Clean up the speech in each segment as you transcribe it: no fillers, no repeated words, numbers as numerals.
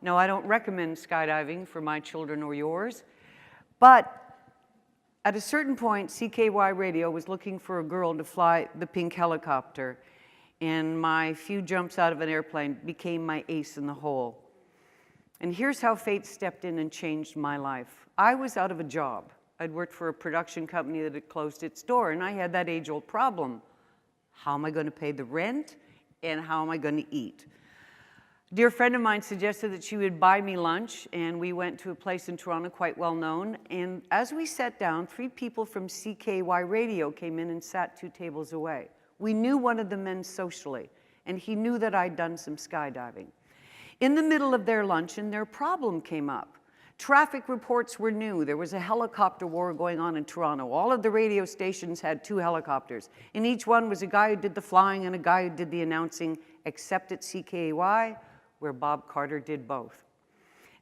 No, I don't recommend skydiving for my children or yours, but at a certain point, CKY Radio was looking for a girl to fly the pink helicopter, and my few jumps out of an airplane became my ace in the hole. And here's how fate stepped in and changed my life. I was out of a job. I'd worked for a production company that had closed its door, and I had that age-old problem. How am I going to pay the rent, and how am I going to eat? A dear friend of mine suggested that she would buy me lunch, and we went to a place in Toronto quite well known. And as we sat down, 3 people from CKY Radio came in and sat 2 tables away. We knew one of the men socially, and he knew that I'd done some skydiving. In the middle of their luncheon, their problem came up. Traffic reports were new. There was a helicopter war going on in Toronto. All of the radio stations had 2 helicopters. In each one was a guy who did the flying and a guy who did the announcing, except at CKY, where Bob Carter did both.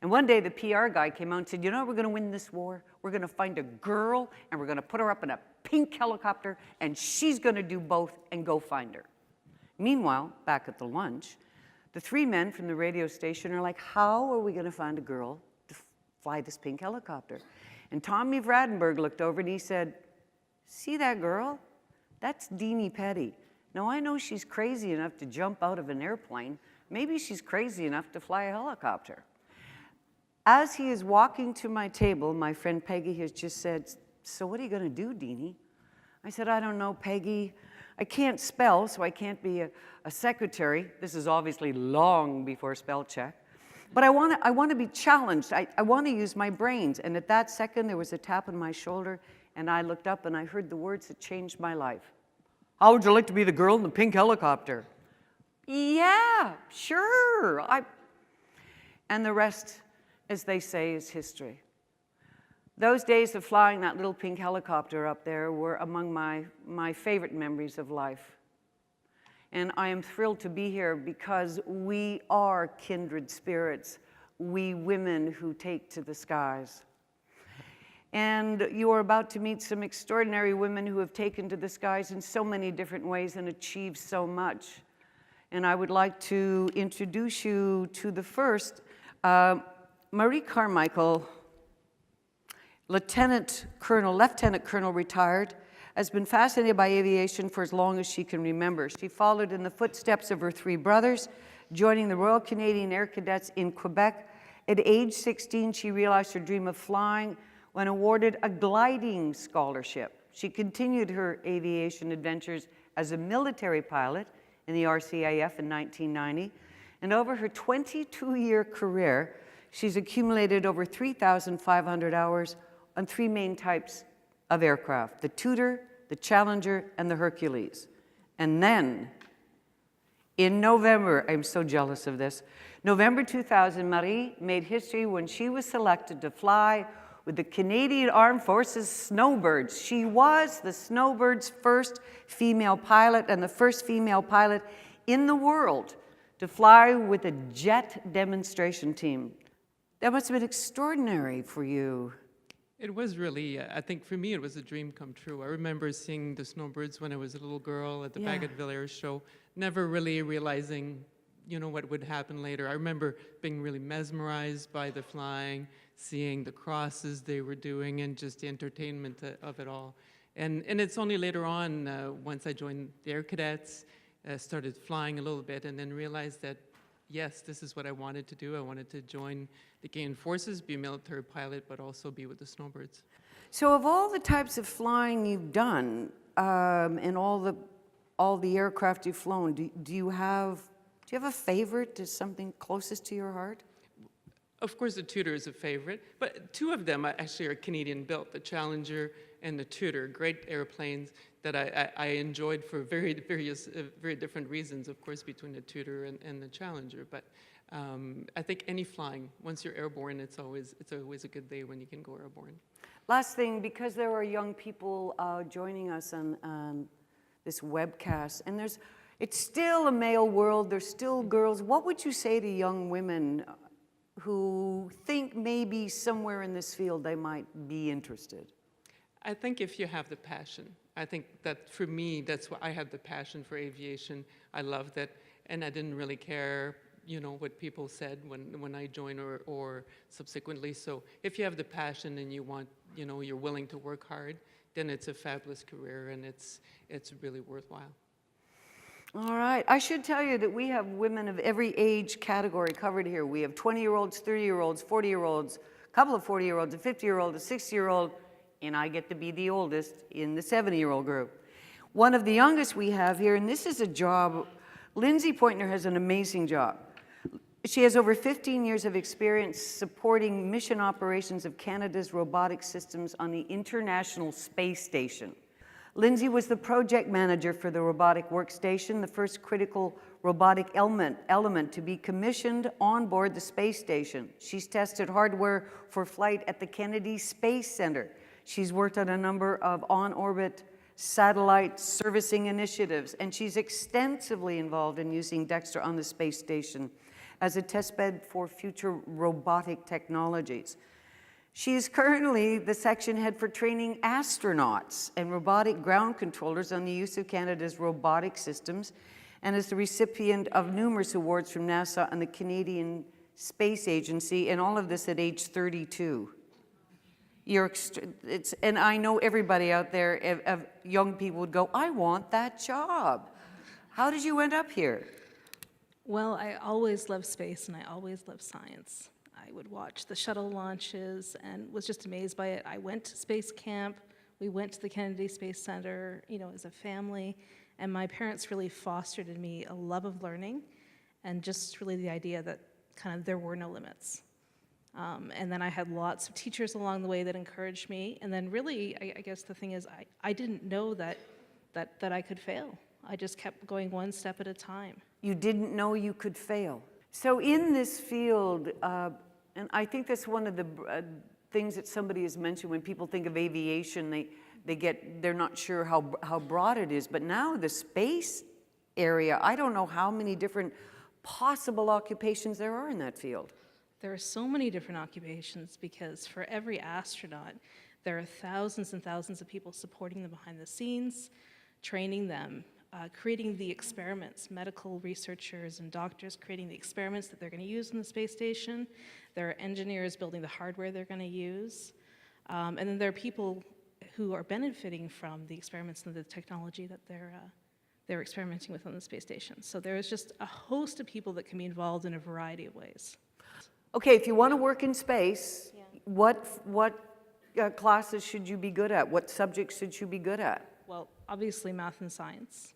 And one day the PR guy came out and said, you know, we're going to win this war. We're going to find a girl and we're going to put her up in a pink helicopter and she's going to do both and go find her. Meanwhile, back at the lunch, the 3 men from the radio station are like, how are we going to find a girl to fly this pink helicopter? And Tommy Vradenberg looked over and he said, see that girl? That's Deanie Petty. Now I know she's crazy enough to jump out of an airplane. Maybe she's crazy enough to fly a helicopter. As he is walking to my table, my friend Peggy has just said, so what are you going to do, Deanie? I said, I don't know, Peggy. I can't spell, so I can't be a secretary. This is obviously long before spell check. But I want to be challenged. I want to use my brains. And at that second, there was a tap on my shoulder, and I looked up and I heard the words that changed my life. How would you like to be the girl in the pink helicopter? Yeah, sure. And the rest, as they say, is history. Those days of flying that little pink helicopter up there were among my favorite memories of life. And I am thrilled to be here because we are kindred spirits, we women who take to the skies. And you are about to meet some extraordinary women who have taken to the skies in so many different ways and achieved so much. And I would like to introduce you to the first, Marie Carmichael, Lieutenant Colonel retired, has been fascinated by aviation for as long as she can remember. She followed in the footsteps of her 3 brothers, joining the Royal Canadian Air Cadets in Quebec. At age 16, she realized her dream of flying when awarded a gliding scholarship. She continued her aviation adventures as a military pilot in the RCAF in 1990. And over her 22-year career, she's accumulated over 3,500 hours on 3 main types of aircraft, the Tudor, the Challenger, and the Hercules. And then, in November, I'm so jealous of this, November 2000, Marie made history when she was selected to fly with the Canadian Armed Forces Snowbirds. She was the Snowbirds' first female pilot and the first female pilot in the world to fly with a jet demonstration team. That must have been extraordinary for you. It was really, I think for me, it was a dream come true. I remember seeing the Snowbirds when I was a little girl at the Bagotville Air Show, never really realizing, you know, what would happen later. I remember being really mesmerized by the flying, seeing the crosses they were doing, and just the entertainment of it all. And it's only later on, once I joined the Air Cadets, started flying a little bit, and then realized that, yes, this is what I wanted to do. I wanted to join the Canadian Forces, be a military pilot, but also be with the Snowbirds. So of all the types of flying you've done, and all the aircraft you've flown, do you have a favorite? Is something closest to your heart? Of course, the Tudor is a favorite, but 2 of them actually are Canadian built, the Challenger and the Tudor, great airplanes that I enjoyed for very different reasons, of course, between the Tudor and the Challenger. But I think any flying, once you're airborne, it's always a good day when you can go airborne. Last thing, because there are young people joining us on this webcast, and it's still a male world, there's still girls. What would you say to young women who think maybe somewhere in this field they might be interested? I think if you have the passion, I think that for me, that's why I had the passion for aviation. I loved it, and I didn't really care what people said when I joined or subsequently. So if you have the passion and you want, you're willing to work hard, then it's a fabulous career and it's really worthwhile. All right. I should tell you that we have women of every age category covered here. We have 20-year-olds, 30-year-olds, 40-year-olds, a couple of 40-year-olds, a 50-year-old, a 60-year-old, and I get to be the oldest in the 70-year-old group. One of the youngest we have here, and this is a job, Lindsay Pointner has an amazing job. She has over 15 years of experience supporting mission operations of Canada's robotic systems on the International Space Station. Lindsay was the project manager for the robotic workstation, the first critical robotic element to be commissioned on board the space station. She's tested hardware for flight at the Kennedy Space Center. She's worked on a number of on-orbit satellite servicing initiatives, and she's extensively involved in using Dexter on the space station as a testbed for future robotic technologies. She is currently the section head for training astronauts and robotic ground controllers on the use of Canada's robotic systems, and is the recipient of numerous awards from NASA and the Canadian Space Agency, and all of this at age 32. And I know everybody out there, of young people would go, I want that job. How did you end up here? Well, I always loved space and I always loved science. I would watch the shuttle launches and was just amazed by it. I went to space camp. We went to the Kennedy Space Center, as a family. And my parents really fostered in me a love of learning and just really the idea that kind of there were no limits. And then I had lots of teachers along the way that encouraged me. And then really, I guess the thing is, I didn't know that I could fail. I just kept going one step at a time. You didn't know you could fail. So in this field, and I think that's one of the things that somebody has mentioned when people think of aviation, they're not sure how broad it is. But now the space area, I don't know how many different possible occupations there are in that field. There are so many different occupations because for every astronaut, there are thousands and thousands of people supporting them behind the scenes, training them, creating the experiments, medical researchers and doctors creating the experiments that they're going to use in the space station. There are engineers building the hardware they're going to use. And then there are people who are benefiting from the experiments and the technology that they're experimenting with on the space station. So there is just a host of people that can be involved in a variety of ways. Okay, if you want to work in space, what classes should you be good at? What subjects should you be good at? Well, obviously math and science.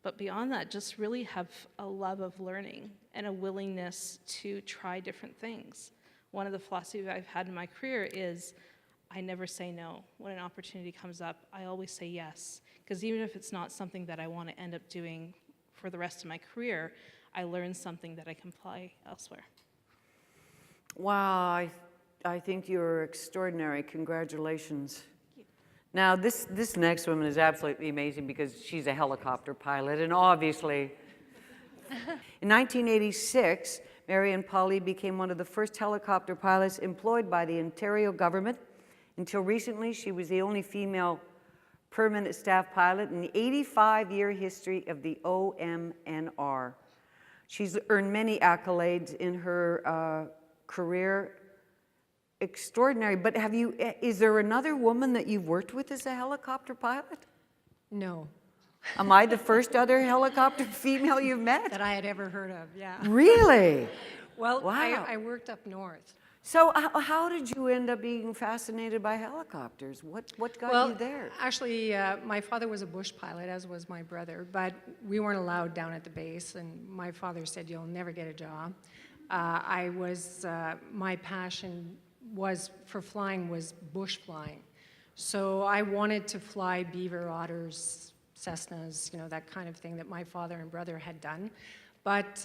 But beyond that, just really have a love of learning and a willingness to try different things. One of the philosophies I've had in my career is I never say no. When an opportunity comes up, I always say yes. Because even if it's not something that I want to end up doing for the rest of my career, I learn something that I can apply elsewhere. Wow, I think you're extraordinary. Congratulations. Now, this next woman is absolutely amazing because she's a helicopter pilot, and obviously, in 1986, Marianne Pauly became one of the first helicopter pilots employed by the Ontario government. Until recently, she was the only female permanent staff pilot in the 85-year history of the OMNR. She's earned many accolades in her career. Extraordinary. But is there another woman that you've worked with as a helicopter pilot? No. Am I the first other helicopter female you've met? That I had ever heard of, yeah. Really? Well, Wow. I worked up north. So how did you end up being fascinated by helicopters? What got you there? Actually, my father was a bush pilot, as was my brother, but we weren't allowed down at the base, and my father said, you'll never get a job. My passion for flying was bush flying. So I wanted to fly beaver, otters, Cessnas, that kind of thing that my father and brother had done. But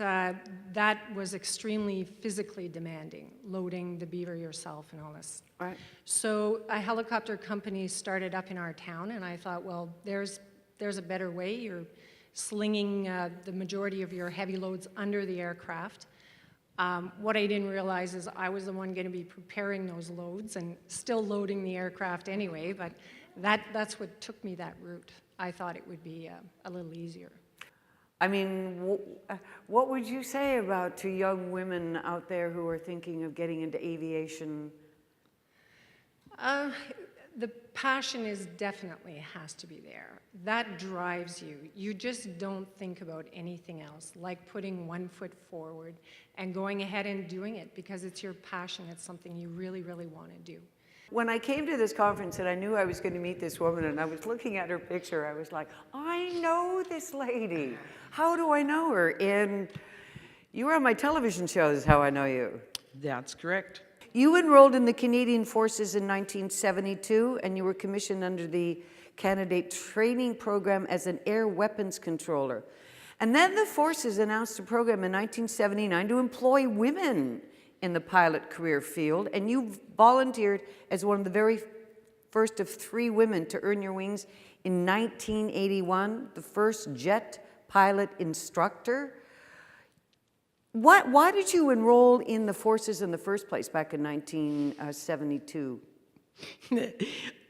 that was extremely physically demanding, loading the beaver yourself and all this. Right. So a helicopter company started up in our town, and I thought, well, there's a better way. You're slinging the majority of your heavy loads under the aircraft. What I didn't realize is I was the one going to be preparing those loads and still loading the aircraft anyway, but that's what took me that route. I thought it would be a little easier. I mean, what would you say about to young women out there who are thinking of getting into aviation? The passion is definitely has to be there. That drives you. You just don't think about anything else, like putting one foot forward and going ahead and doing it because it's your passion. It's something you really, really want to do. When I came to this conference and I knew I was going to meet this woman and I was looking at her picture, I was like, I know this lady. How do I know her? And you were on my television shows, is how I know you. That's correct. You enrolled in the Canadian Forces in 1972, and you were commissioned under the Candidate Training Program as an air weapons controller. And then the Forces announced a program in 1979 to employ women in the pilot career field, and you volunteered as one of the very first of 3 women to earn your wings in 1981, the first jet pilot instructor. Why did you enroll in the Forces in the first place back in 1972?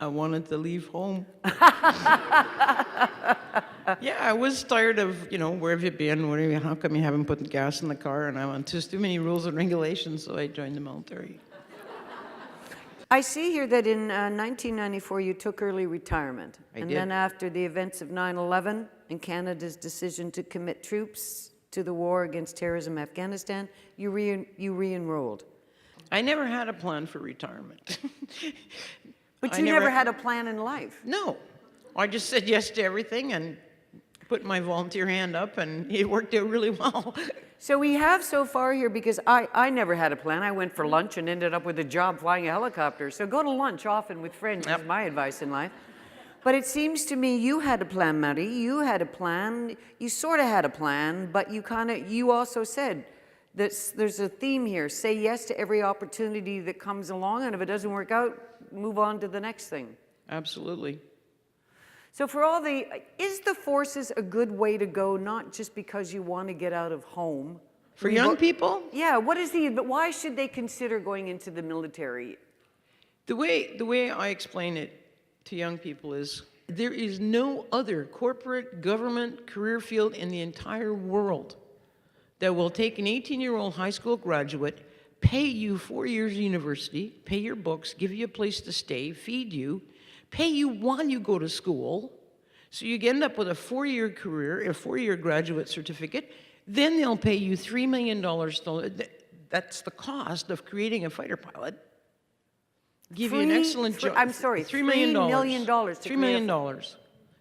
I wanted to leave home. Yeah, I was tired of, where have you been? How come you haven't put gas in the car? And I went, there's too many rules and regulations, so I joined the military. I see here that in 1994 you took early retirement. I and did. then after the events of 9/11 and Canada's decision to commit troops to the war against terrorism in Afghanistan, you re-enrolled. I never had a plan for retirement. But I you never had a plan in life. No. I just said yes to everything and put my volunteer hand up, and it worked out really well. So we have so far here, because I never had a plan. I went for lunch and ended up with a job flying a helicopter. So go to lunch often with friends is my advice in life. But it seems to me you had a plan, Maddie. You had a plan. You sort of had a plan, but you also said that there's a theme here. Say yes to every opportunity that comes along, and if it doesn't work out, move on to the next thing. Absolutely. So is the Forces a good way to go, not just because you want to get out of home? For young people, Yeah, but why should they consider going into the military? the way I explain it to young people is there is no other corporate government career field in the entire world that will take an 18-year-old high school graduate, pay you 4 years of university, pay your books, give you a place to stay, feed you, pay you while you go to school, so you end up with a 4-year career, a 4-year graduate certificate. Then they'll pay you $3 million. That's the cost of creating a fighter pilot. Give you an excellent job. I'm sorry, $3 million. $3 million to $3 million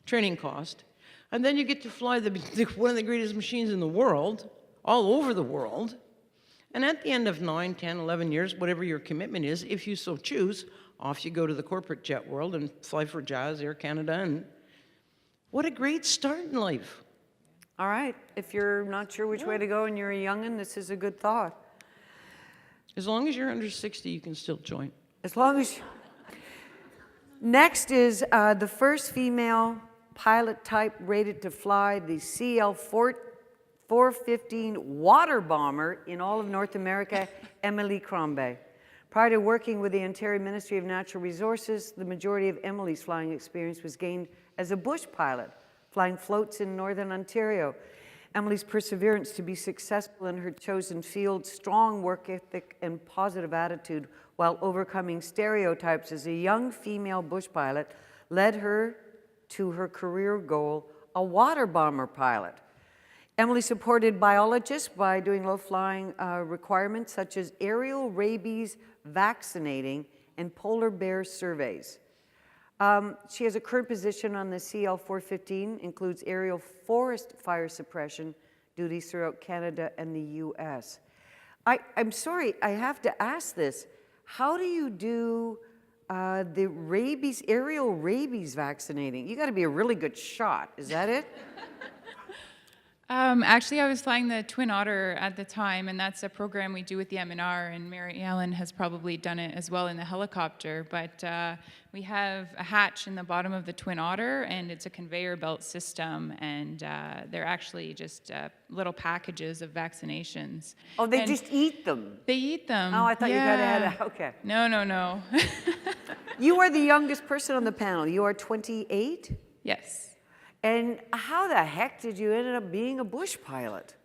training cost. And then you get to fly one of the greatest machines in the world, all over the world. And at the end of 9, 10, 11 years, whatever your commitment is, if you so choose, off you go to the corporate jet world and fly for Jazz, Air Canada, and what a great start in life. All right, if you're not sure which way to go and you're a young'un, this is a good thought. As long as you're under 60, you can still join. As long as Next is the first female pilot type rated to fly the CL-415 water bomber in all of North America, Emily Crombie. Prior to working with the Ontario Ministry of Natural Resources, the majority of Emily's flying experience was gained as a bush pilot, flying floats in Northern Ontario. Emily's perseverance to be successful in her chosen field, strong work ethic, and positive attitude while overcoming stereotypes as a young female bush pilot led her to her career goal, a water bomber pilot. Emily supported biologists by doing low-flying requirements such as aerial rabies vaccinating and polar bear surveys. She has a current position on the CL-415, includes aerial forest fire suppression duties throughout Canada and the US. I'm sorry, I have to ask this. How do you do the rabies, aerial rabies vaccinating? You gotta be a really good shot, is that it? Actually, I was flying the Twin Otter at the time, and that's a program we do with the MNR, and Mary Ellen has probably done it as well in the helicopter. But we have a hatch in the bottom of the Twin Otter, and it's a conveyor belt system, and they're actually just little packages of vaccinations. Oh, they And just eat them? They eat them. Oh, I thought you gotta yeah. have, okay. No, no, no. You are the youngest person on the panel. You are 28? Yes. And how the heck did you end up being a bush pilot?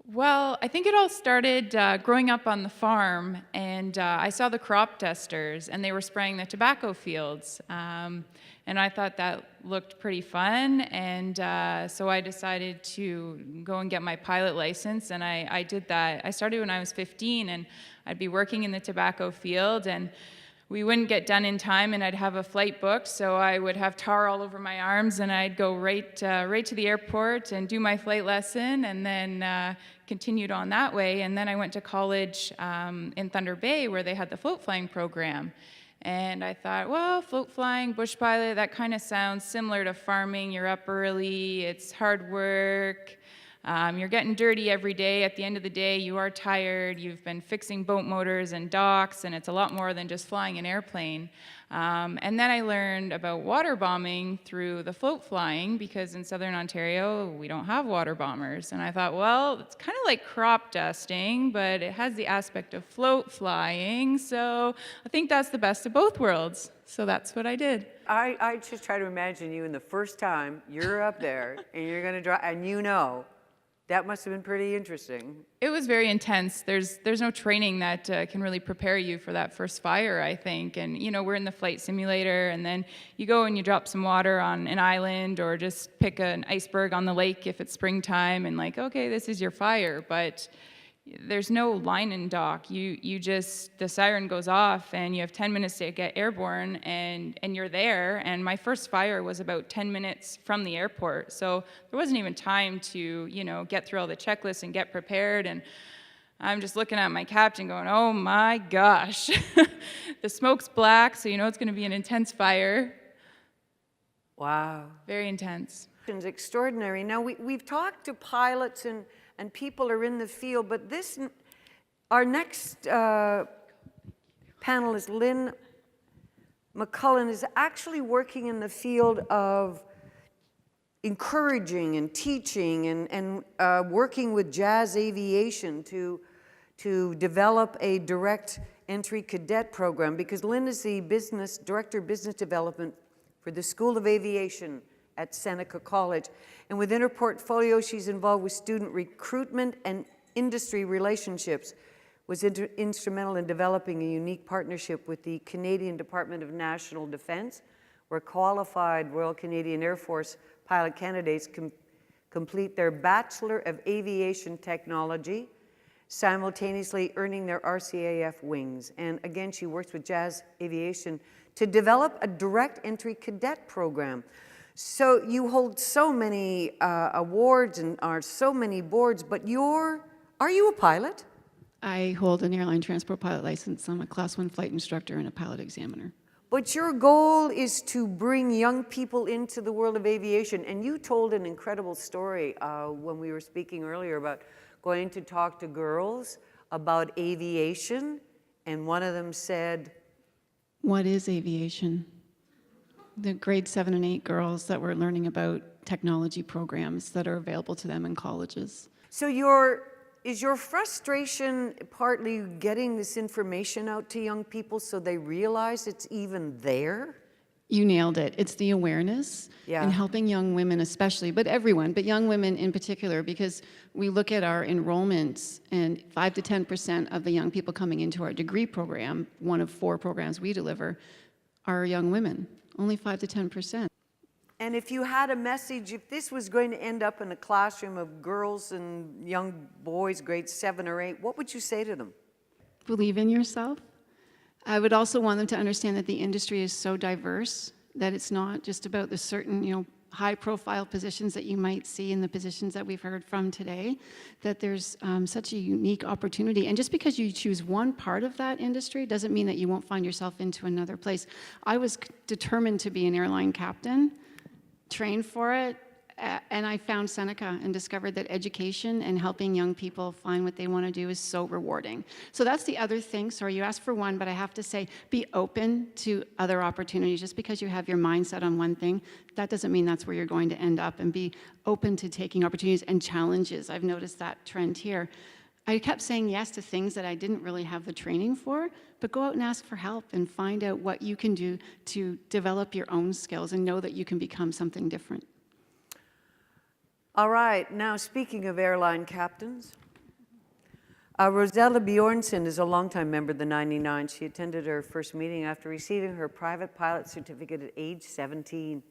Well, I think it all started growing up on the farm, and I saw the crop dusters, and they were spraying the tobacco fields. And I thought that looked pretty fun, and so I decided to go and get my pilot license, and I did that. I started when I was 15, and I'd be working in the tobacco field, and we wouldn't get done in time, and I'd have a flight booked, so I would have tar all over my arms, and I'd go right to the airport and do my flight lesson, and then continued on that way. And then I went to college in Thunder Bay, where they had the float flying program. And I thought, well, float flying, bush pilot, that kind of sounds similar to farming. You're up early, it's hard work. You're getting dirty every day. At the end of the day, you are tired. You've been fixing boat motors and docks, and it's a lot more than just flying an airplane. And then I learned about water bombing through the float flying, because in Southern Ontario, we don't have water bombers. And I thought, well, it's kind of like crop dusting, but it has the aspect of float flying. So I think that's the best of both worlds. So that's what I did. I just try to imagine you in the first time you're up there and you're going to drive, and that must have been pretty interesting. It was very intense. There's no training that can really prepare you for that first fire, I think. And, we're in the flight simulator, and then you go and you drop some water on an island or just pick an iceberg on the lake if it's springtime, and okay, this is your fire. But there's no line in dock. You just, the siren goes off, and you have 10 minutes to get airborne, and you're there. And my first fire was about 10 minutes from the airport, so there wasn't even time to get through all the checklists and get prepared. And I'm just looking at my captain going, oh my gosh. The smoke's black, so it's going to be an intense fire. Wow. Very intense. It's extraordinary. Now, we've talked to pilots and people are in the field, but our next panelist, Lynn McCullen, is actually working in the field of encouraging and teaching and working with Jazz Aviation to develop a direct entry cadet program, because Lynn is the director of business development for the School of Aviation at Seneca College. And within her portfolio, she's involved with student recruitment and industry relationships, was instrumental in developing a unique partnership with the Canadian Department of National Defence, where qualified Royal Canadian Air Force pilot candidates complete their Bachelor of Aviation Technology, simultaneously earning their RCAF wings. And again, she works with Jazz Aviation to develop a direct entry cadet program. So you hold so many awards and are so many boards, but are you a pilot? I hold an airline transport pilot license. I'm a Class 1 flight instructor and a pilot examiner. But your goal is to bring young people into the world of aviation. And you told an incredible story when we were speaking earlier about going to talk to girls about aviation, and one of them said, What is aviation? The grade 7 and 8 girls that were learning about technology programs that are available to them in colleges. So is your frustration partly getting this information out to young people so they realize it's even there? You nailed it. It's the awareness and helping young women especially, but everyone, but young women in particular, because we look at our enrollments and 5 to 10% of the young people coming into our degree program, one of 4 programs we deliver, are young women. Only 5 to 10%. And if you had a message, if this was going to end up in a classroom of girls and young boys, grades 7 or 8, what would you say to them? Believe in yourself. I would also want them to understand that the industry is so diverse that it's not just about the certain, high-profile positions that you might see in the positions that we've heard from today, that there's such a unique opportunity. And just because you choose one part of that industry doesn't mean that you won't find yourself into another place. I was determined to be an airline captain, trained for it, and I found Seneca and discovered that education and helping young people find what they want to do is so rewarding. So that's the other thing. Sorry, you asked for one, but I have to say, be open to other opportunities. Just because you have your mindset on one thing, that doesn't mean that's where you're going to end up, and be open to taking opportunities and challenges. I've noticed that trend here. I kept saying yes to things that I didn't really have the training for, but go out and ask for help and find out what you can do to develop your own skills and know that you can become something different. All right, now speaking of airline captains, Rosella Bjornson is a longtime member of the 99. She attended her first meeting after receiving her private pilot certificate at age 17.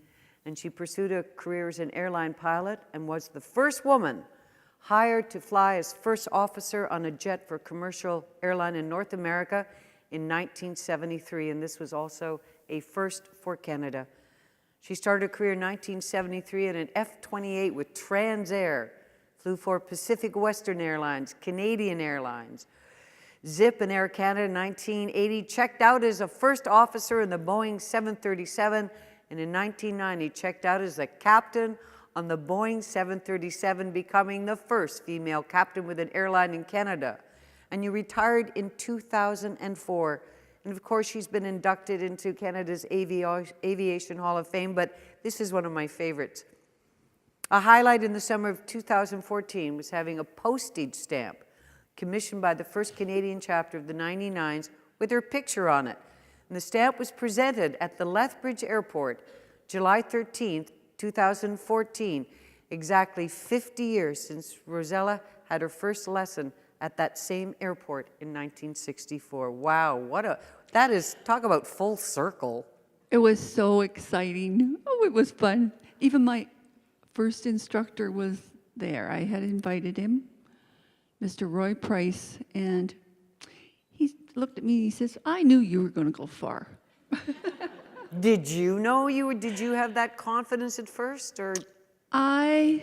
And she pursued a career as an airline pilot and was the first woman hired to fly as first officer on a jet for a commercial airline in North America in 1973. And this was also a first for Canada. She started her career in 1973 in an F-28 with Transair. Flew for Pacific Western Airlines, Canadian Airlines, Zip and Air Canada in 1980. Checked out as a first officer in the Boeing 737, and in 1990 checked out as a captain on the Boeing 737, becoming the first female captain with an airline in Canada. And you retired in 2004. And of course, she's been inducted into Canada's Aviation Hall of Fame, but this is one of my favorites. A highlight in the summer of 2014 was having a postage stamp commissioned by the first Canadian chapter of the 99s with her picture on it. And the stamp was presented at the Lethbridge Airport, July 13th, 2014, exactly 50 years since Rosella had her first lesson at that same airport in 1964. Wow, that is, talk about full circle. It was so exciting. Oh, it was fun. Even my first instructor was there. I had invited him, Mr. Roy Price, and he looked at me and he says, I knew you were going to go far. Did you know did you have that confidence at first, or? I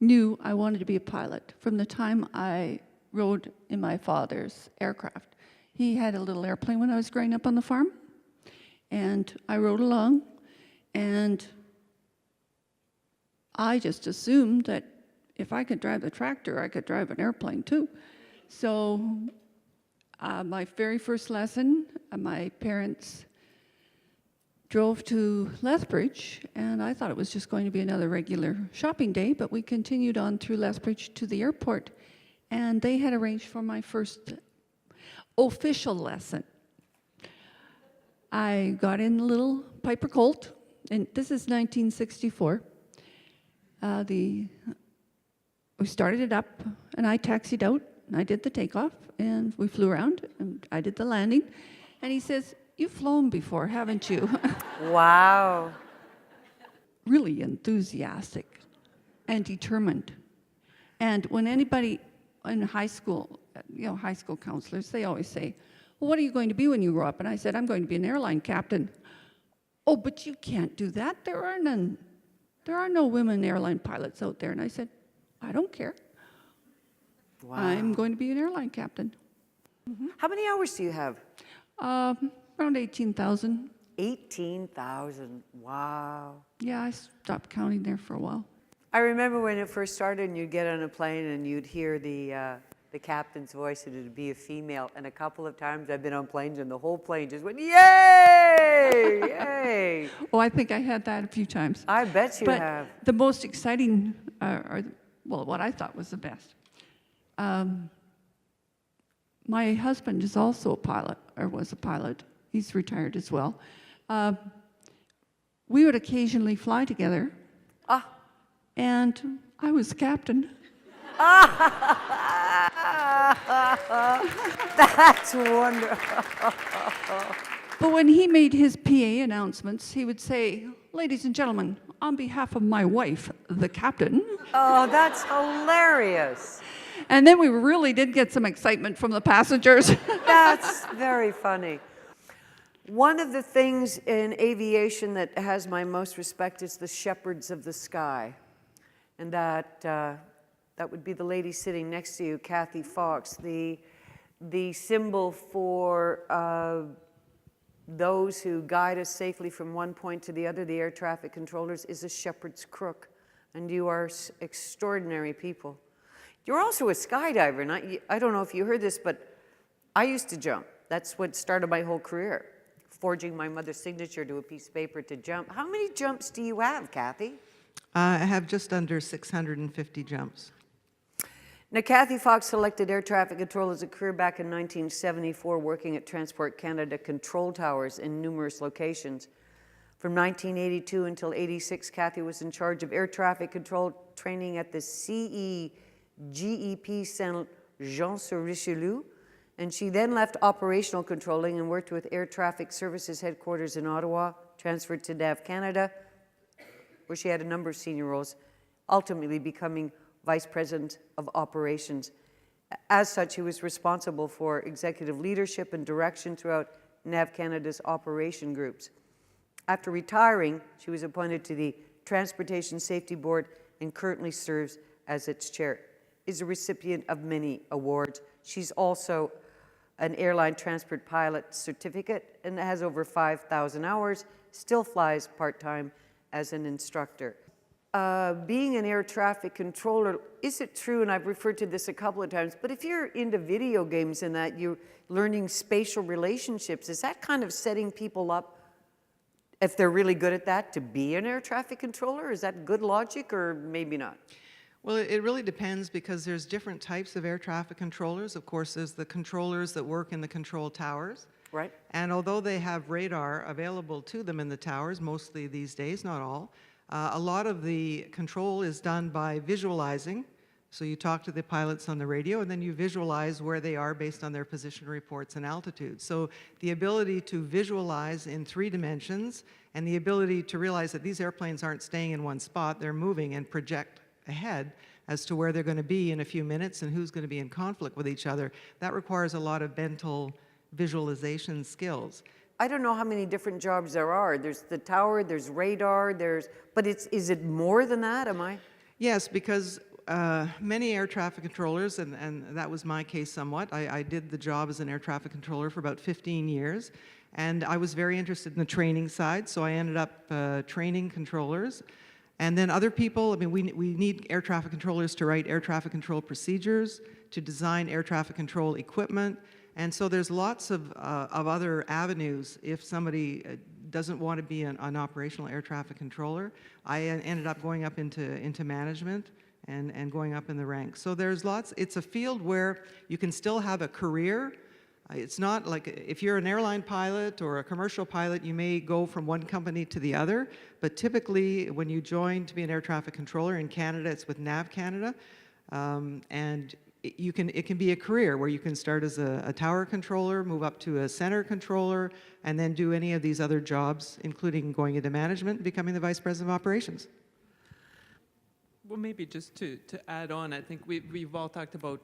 knew I wanted to be a pilot from the time I rode in my father's aircraft. He had a little airplane when I was growing up on the farm, and I rode along, and I just assumed that if I could drive the tractor, I could drive an airplane too. So my very first lesson, my parents drove to Lethbridge, and I thought it was just going to be another regular shopping day, but we continued on through Lethbridge to the airport, and they had arranged for my first official lesson. I got in the little Piper Colt, and this is 1964. We started it up, and I taxied out, and I did the takeoff, and we flew around, and I did the landing. And he says, "You've flown before, haven't you?" Wow. Really enthusiastic and determined. And when anybody in high school, high school counselors, they always say, "Well, what are you going to be when you grow up?" And I said, "I'm going to be an airline captain." "Oh, but you can't do that. There are none. There are no women airline pilots out there." And I said, "I don't care. Wow. I'm going to be an airline captain." How many hours do you have? Around 18,000. 18,000. Wow. Yeah, I stopped counting there for a while. I remember when it first started and you'd get on a plane and you'd hear the captain's voice and it'd be a female. And a couple of times I've been on planes and the whole plane just went, yay, yay. Oh, I think I had that a few times. I bet you But have. the most exciting, what I thought was the best. My husband is also a pilot, or was a pilot. He's retired as well. We would occasionally fly together. And I was captain. That's wonderful. But when he made his PA announcements, he would say, "Ladies and gentlemen, on behalf of my wife, the captain." Oh, that's hilarious. And then we really did get some excitement from the passengers. That's very funny. One of the things in aviation that has my most respect is the shepherds of the sky. And that would be the lady sitting next to you, Kathy Fox. The symbol for those who guide us safely from one point to the other, the air traffic controllers, is a shepherd's crook. And you are extraordinary people. You're also a skydiver, and I don't know if you heard this, but I used to jump. That's what started my whole career, forging my mother's signature to a piece of paper to jump. How many jumps do you have, Kathy? I have just under 650 jumps. Now, Kathy Fox selected air traffic control as a career back in 1974, working at Transport Canada control towers in numerous locations. From 1982 until 86, Kathy was in charge of air traffic control training at the CEGEP Saint-Jean-sur-Richelieu, and she then left operational controlling and worked with Air Traffic Services headquarters in Ottawa, transferred to NAV Canada, where she had a number of senior roles, ultimately becoming Vice President of Operations. As such, he was responsible for executive leadership and direction throughout NAV Canada's operation groups. After retiring, she was appointed to the Transportation Safety Board and currently serves as its chair. Is a recipient of many awards. She's also an airline transport pilot certificate and has over 5,000 hours, still flies part-time as an instructor. Being an air traffic controller, is it true, and I've referred to this a couple of times, but if you're into video games and that, you're learning spatial relationships, is that kind of setting people up, if they're really good at that, to be an air traffic controller? Is that good logic or maybe not? Well, it really depends because there's different types of air traffic controllers. Of course, there's the controllers that work in the control towers. Right. And although they have radar available to them in the towers, mostly these days, not all, a lot of the control is done by visualizing. So you talk to the pilots on the radio and then you visualize where they are based on their position reports and altitude. So the ability to visualize in 3 dimensions and the ability to realize that these airplanes aren't staying in one spot, they're moving, and project ahead as to where they're going to be in a few minutes and who's going to be in conflict with each other, that requires a lot of mental visualization skills. I don't know how many different jobs there are. There's the tower, there's radar, but is it more than that, am I? Yes, because many air traffic controllers, and that was my case somewhat, I did the job as an air traffic controller for about 15 years, and I was very interested in the training side, so I ended up training controllers. And then other people, I mean, we need air traffic controllers to write air traffic control procedures, to design air traffic control equipment, and so there's lots of other avenues if somebody doesn't want to be an operational air traffic controller. I ended up going up into management and going up in the ranks. So there's lots, it's a field where you can still have a career. It's not like if you're an airline pilot or a commercial pilot, you may go from one company to the other, but typically when you join to be an air traffic controller in Canada, it's with NAV Canada, and it can be a career where you can start as a tower controller, move up to a center controller, and then do any of these other jobs, including going into management and becoming the Vice President of Operations. Well, maybe just to add on, I think we've all talked about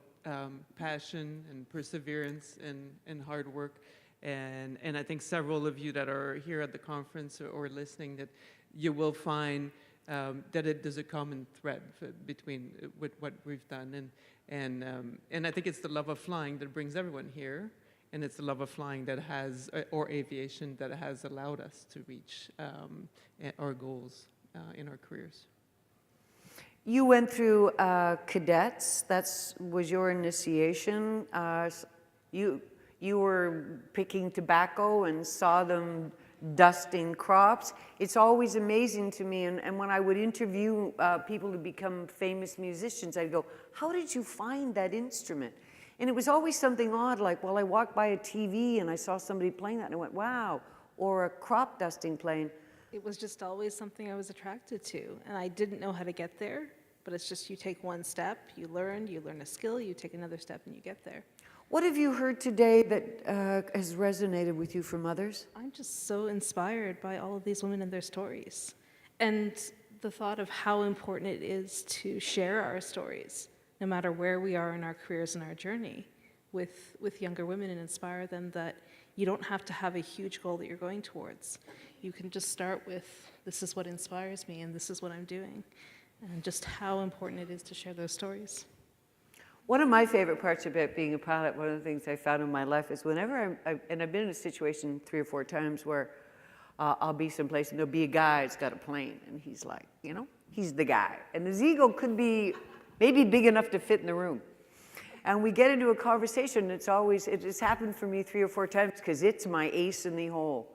passion and perseverance and hard work, and I think several of you that are here at the conference or listening, that you will find that there's a common thread between with what we've done, and I think it's the love of flying that brings everyone here, and it's the love of flying that has, or aviation, that has allowed us to reach our goals in our careers. You went through cadets. That was your initiation. You were picking tobacco and saw them dusting crops. It's always amazing to me, and when I would interview people who become famous musicians, I'd go, how did you find that instrument? And it was always something odd, like, well, I walked by a TV and I saw somebody playing that and I went, wow, or a crop dusting plane. It was just always something I was attracted to, and I didn't know how to get there, but it's just you take one step, you learn a skill, you take another step, and you get there. What have you heard today that has resonated with you from others? I'm just so inspired by all of these women and their stories, and the thought of how important it is to share our stories, no matter where we are in our careers and our journey, with younger women, and inspire them that you don't have to have a huge goal that you're going towards. You can just start with, this is what inspires me and this is what I'm doing, and just how important it is to share those stories. One of my favorite parts about being a pilot, one of the things I found in my life is whenever and I've been in a situation 3 or 4 times where I'll be someplace and there'll be a guy that's got a plane and he's like, he's the guy. And his ego could be maybe big enough to fit in the room. And we get into a conversation, it's happened for me 3 or 4 times because it's my ace in the hole.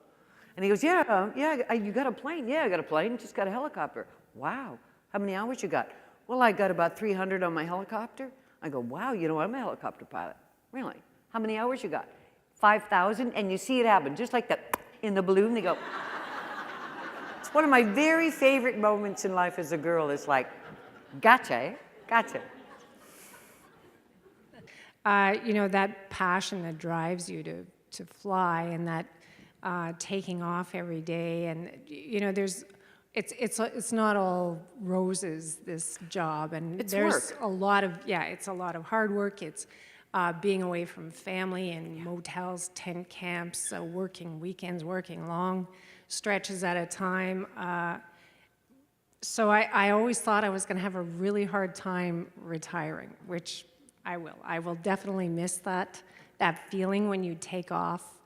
And he goes, yeah, you got a plane? Yeah, I got a plane, just got a helicopter. Wow, how many hours you got? Well, I got about 300 on my helicopter. I go, wow, I'm a helicopter pilot. Really? How many hours you got? 5,000, and you see it happen, just like that in the balloon, they go. It's one of my very favorite moments in life as a girl. It's like, gotcha, eh? Gotcha. You know, that passion that drives you to fly, and that taking off every day, and you know, it's not all roses, this job, and It's there's work. a lot of, it's a lot of hard work. It's being away from family in motels, tent camps, working weekends, working long stretches at a time. So I always thought I was going to have a really hard time retiring, which I will. I will definitely miss that feeling when you take off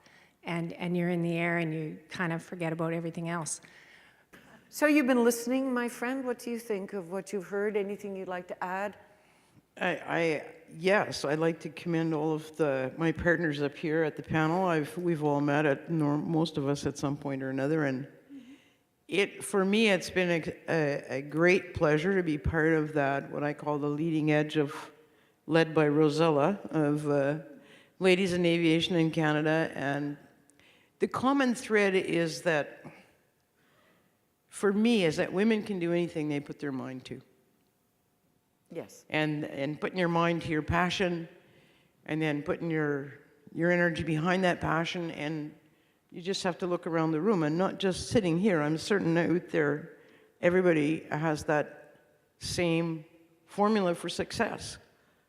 and you're in the air and you kind of forget about everything else. So you've been listening, my friend. What do you think of what you've heard? Anything you'd like to add? Yes, I'd like to commend all of my partners up here at the panel. We've all met most of us at some point or another, and for me, it's been a great pleasure to be part of that, what I call the leading edge led by Rosella, of ladies in aviation in Canada. And the common thread is that, for me, is that women can do anything they put their mind to. Yes. And putting your mind to your passion, and then putting your energy behind that passion, and you just have to look around the room, and not just sitting here. I'm certain out there, everybody has that same formula for success.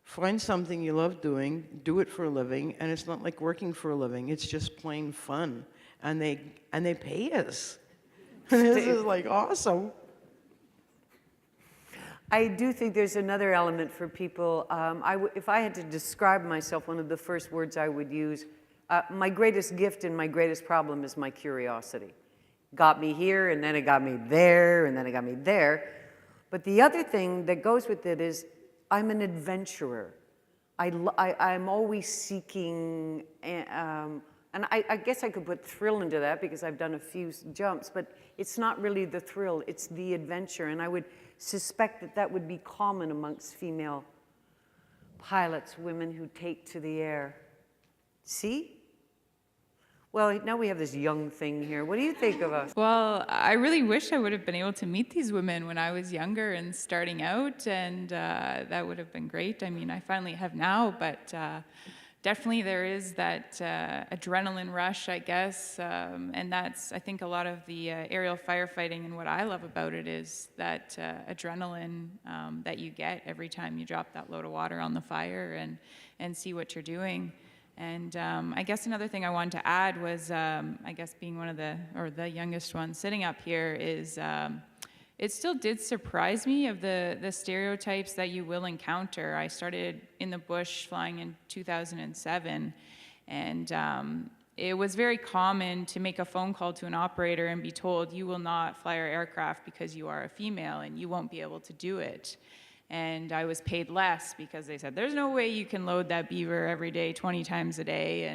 Find something you love doing, do it for a living, and it's not like working for a living. It's just plain fun, and they pay us. This is like awesome. I do think there's another element for people. If I had to describe myself, one of the first words I would use, my greatest gift and my greatest problem is my curiosity. Got me here, and then it got me there, and then it got me there. But the other thing that goes with it is I'm an adventurer. I'm always seeking, and I guess I could put thrill into that because I've done a few jumps, but it's not really the thrill, it's the adventure. And I would suspect that would be common amongst female pilots, women who take to the air. See? Well, now we have this young thing here. What do you think of us? Well, I really wish I would have been able to meet these women when I was younger and starting out, and that would have been great. I mean, I finally have now, but definitely there is that adrenaline rush, I guess, and that's, I think, a lot of the aerial firefighting, and what I love about it is that adrenaline that you get every time you drop that load of water on the fire and see what you're doing. And I guess another thing I wanted to add was, I guess being one of the youngest one sitting up here is, it still did surprise me of the stereotypes that you will encounter. I started in the bush flying in 2007, and it was very common to make a phone call to an operator and be told, you will not fly our aircraft because you are a female and you won't be able to do it. And I was paid less because they said, there's no way you can load that beaver every day, 20 times a day.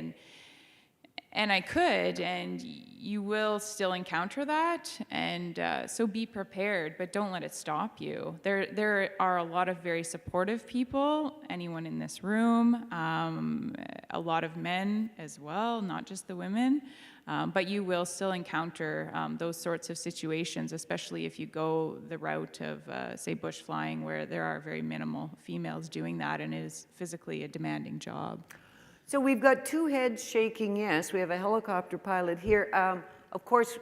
And I could, and you will still encounter that. And so be prepared, but don't let it stop you. There are a lot of very supportive people, anyone in this room, a lot of men as well, not just the women. But you will still encounter those sorts of situations, especially if you go the route of, say, bush flying, where there are very minimal females doing that, and it is physically a demanding job. So we've got two heads shaking yes. We have a helicopter pilot here. Of course,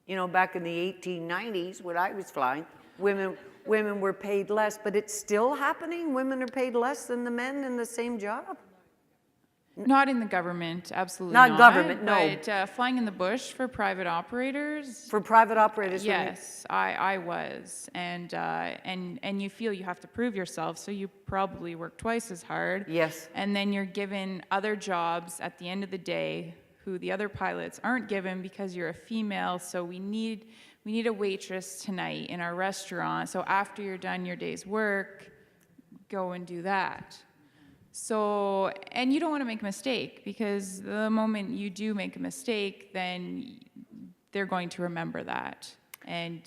you know, back in the 1890s when I was flying, women were paid less, but it's still happening? Women are paid less than the men in the same job? Not in the government, absolutely Not not. government, no. But flying in the bush for private operators. For private operators? Yes, I was, and you feel you have to prove yourself, so you probably work twice as hard. Yes. And then you're given other jobs at the end of the day, who the other pilots aren't given because you're a female. So we need a waitress tonight in our restaurant. So after you're done your day's work, go and do that. So, and you don't want to make a mistake, because the moment you do make a mistake, then they're going to remember that. And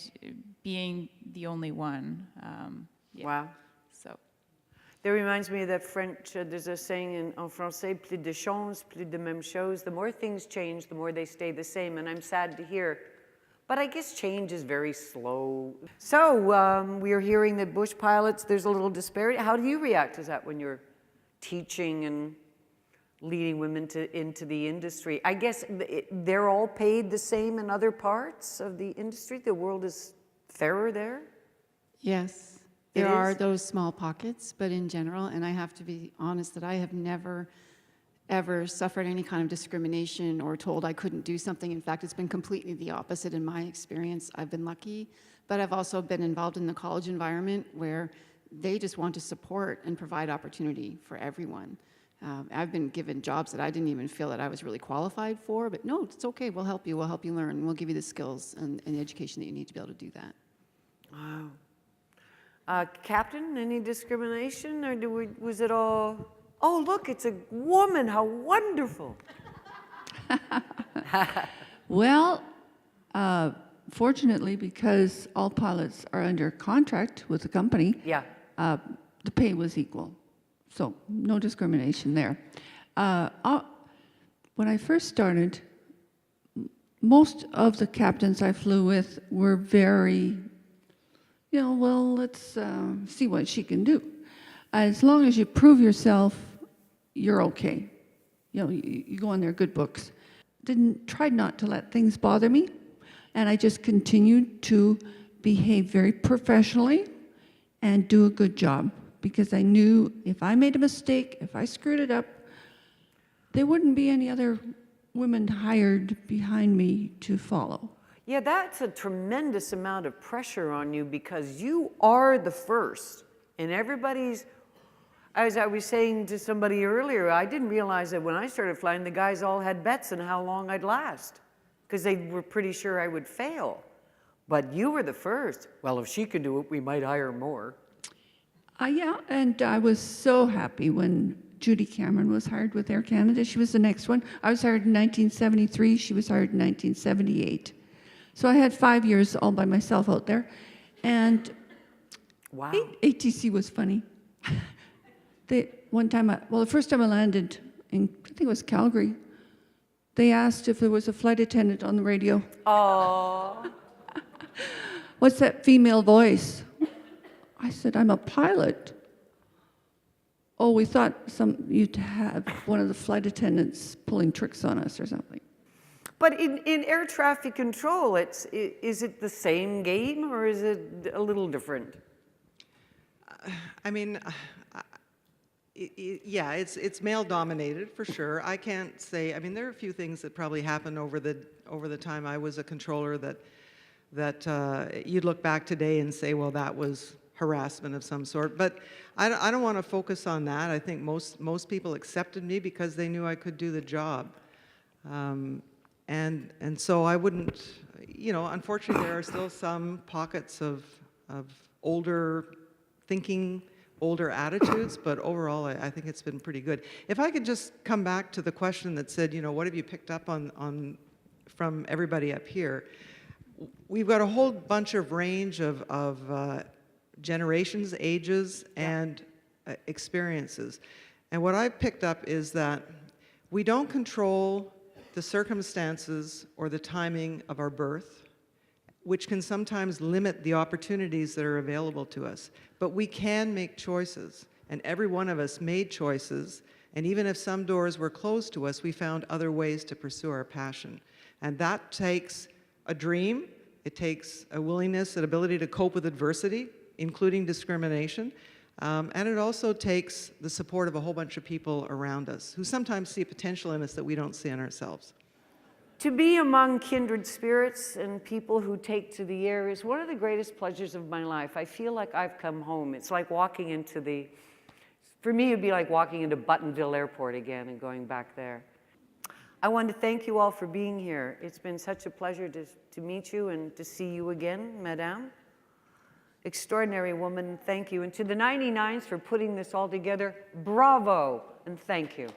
being the only one. Yeah. Wow. So. That reminds me of that French, there's a saying en français, plus de choses, plus de même chose. The more things change, the more they stay the same. And I'm sad to hear But I guess change is very slow. So we are hearing that bush pilots, there's a little disparity. How do you react to that when you're teaching and leading women into the industry? I guess they're all paid the same in other parts of the industry? The world is fairer there? Yes, It there are is? those small pockets, but in general, and I have to be honest that I have never, ever suffered any kind of discrimination or told I couldn't do something. In fact, it's been completely the opposite in my experience. I've been lucky, but I've also been involved in the college environment where they just want to support and provide opportunity for everyone. I've been given jobs that I didn't even feel that I was really qualified for, but no, it's okay, we'll help you learn, we'll give you the skills and the education that you need to be able to do that. Wow. Captain, any discrimination, or was it all, oh, look, it's a woman, how wonderful. Well, fortunately, because all pilots are under contract with the company, Yeah. the pay was equal. So no discrimination there. When I first started, most of the captains I flew with were very, well, let's see what she can do. As long as you prove yourself, you're okay. You go on their good books. Tried not to let things bother me, and I just continued to behave very professionally and do a good job, because I knew if I made a mistake, if I screwed it up, there wouldn't be any other women hired behind me to follow. Yeah, that's a tremendous amount of pressure on you because you are the first. And everybody's, as I was saying to somebody earlier, I didn't realize that when I started flying, the guys all had bets on how long I'd last because they were pretty sure I would fail. But you were the first. Well, if she could do it, we might hire more. Yeah, and I was so happy when Judy Cameron was hired with Air Canada. She was the next one. I was hired in 1973. She was hired in 1978. So I had 5 years all by myself out there. And Wow. ATC was funny. The first time I landed in, I think it was Calgary, they asked if there was a flight attendant on the radio. Oh. What's that female voice? I said, I'm a pilot. Oh, we thought you'd have one of the flight attendants pulling tricks on us or something. But in air traffic control, is it the same game or is it a little different? I mean, yeah, it's male dominated for sure. I can't say. I mean, there are a few things that probably happened over the time I was a controller that you'd look back today and say, well, that was harassment of some sort. But I don't want to focus on that. I think most people accepted me because they knew I could do the job. And so I wouldn't, unfortunately there are still some pockets of older thinking, older attitudes, but overall I think it's been pretty good. If I could just come back to the question that said, what have you picked up on from everybody up here? We've got a whole bunch of range of generations, ages, and experiences. And what I've picked up is that we don't control the circumstances or the timing of our birth, which can sometimes limit the opportunities that are available to us. But we can make choices, and every one of us made choices, and even if some doors were closed to us, we found other ways to pursue our passion. And that takes a dream, it takes a willingness, an ability to cope with adversity, including discrimination, and it also takes the support of a whole bunch of people around us who sometimes see potential in us that we don't see in ourselves. To be among kindred spirits and people who take to the air is one of the greatest pleasures of my life. I feel like I've come home. It's like walking into for me, it'd be like walking into Buttonville Airport again and going back there. I want to thank you all for being here. It's been such a pleasure to meet you and to see you again, Madame. Extraordinary woman, thank you. And to the 99s for putting this all together, bravo, and thank you.